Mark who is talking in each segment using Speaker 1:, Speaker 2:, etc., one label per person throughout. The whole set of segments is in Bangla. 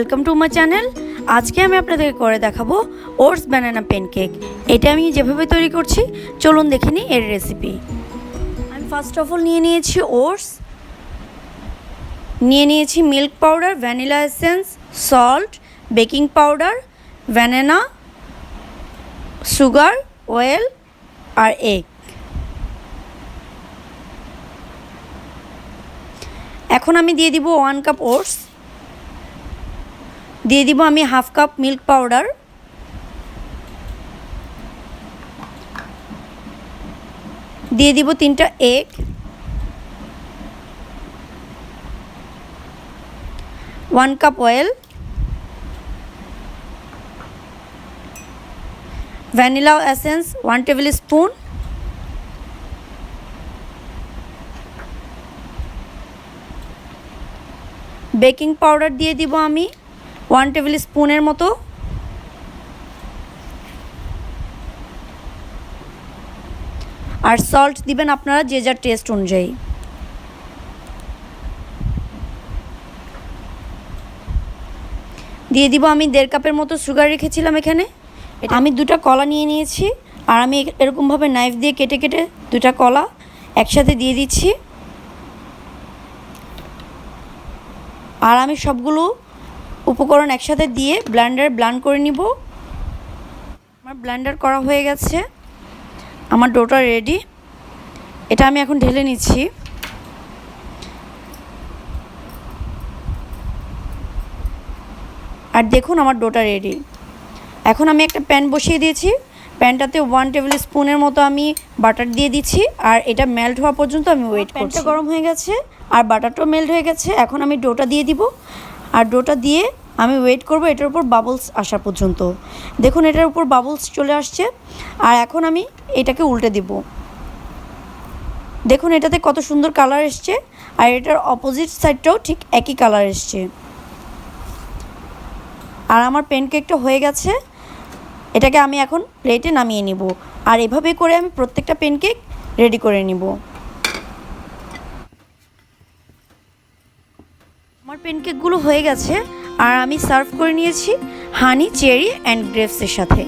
Speaker 1: Welcome to my channel. আজকে আমি আপনাদেরকে করে দেখাবো ওটস ব্যানানা প্যানকেক। এটা আমি যেভাবে তৈরি করছি চলুন দেখে নিই এর রেসিপি। আমি ফার্স্ট অফ অল নিয়ে নিয়েছি ওটস, নিয়ে নিয়েছি milk powder, vanilla essence, salt, baking powder, banana, sugar, oil আর এগ। এখন আমি দিয়ে দিব 1 কাপ ওটস, দিয়ে দিব আমি হাফ কাপ মিল্ক পাউডার, দিয়ে দিব 3টা egg, 1 cup oil, vanilla essence 1 table spoon, baking powder দিয়ে দিব আমি 1 টেবিল স্পুনের মতো, আর সল্ট দিবেন আপনারা যে যার টেস্ট অনুযায়ী। দিয়ে দিব আমি 1.5 কাপের মতো সুগার রেখেছিলাম এখানে। আমি 2টা কলা নিয়ে নিয়েছি, আর আমি এরকমভাবে নাইফ দিয়ে কেটে কেটে 2টা কলা একসাথে দিয়ে দিচ্ছি। আর আমি সবগুলো উপকরণ একসাথে দিয়ে ব্লেন্ড করে নিব। আমার ব্লেন্ডার করা হয়ে গেছে, আমার ডোটা রেডি। এটা আমি এখন ঢেলে নিচ্ছি। আর দেখুন আমার ডোটা রেডি। এখন আমি একটা প্যান বসিয়ে দিয়েছি, প্যানটাতে 1 টেবিল স্পুনের মতো আমি বাটার দিয়ে দিচ্ছি, আর এটা মেল্ট হওয়া পর্যন্ত আমি ওয়েট করছি। প্যানটা গরম হয়ে গেছে আর বাটারটাও মেল্ট হয়ে গেছে। এখন আমি ডোটা দিয়ে দিব, আর ডোটা দিয়ে আমি ওয়েট করব এটার উপর বাবলস আসা পর্যন্ত। দেখুন এটার উপর বাবলস চলে আসছে, আর এখন আমি এটাকে উল্টে দিব। দেখুন এটাতে কত সুন্দর কালার এসছে, আর এটার অপোজিট সাইডটাও ঠিক একই কালার এসছে। আর আমার প্যানকেকটা হয়ে গেছে, এটাকে আমি এখন প্লেটে নামিয়ে নিব। আর এভাবে করে আমি প্রত্যেকটা প্যানকেক রেডি করে নিব। আমার প্যানকেকগুলো হয়ে গেছে, আর আমি সার্ভ করে নিয়েছি হানি, চেরি অ্যান্ড গ্রেপসের সাথে।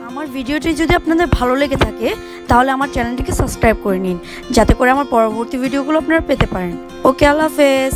Speaker 1: আমার ভিডিওটি যদি আপনাদের ভালো লেগে থাকে তাহলে আমার চ্যানেলটিকে সাবস্ক্রাইব করে নিন, যাতে করে আমার পরবর্তী ভিডিওগুলো আপনারা পেতে পারেন। ওকে, আল্লাহ হাফেজ।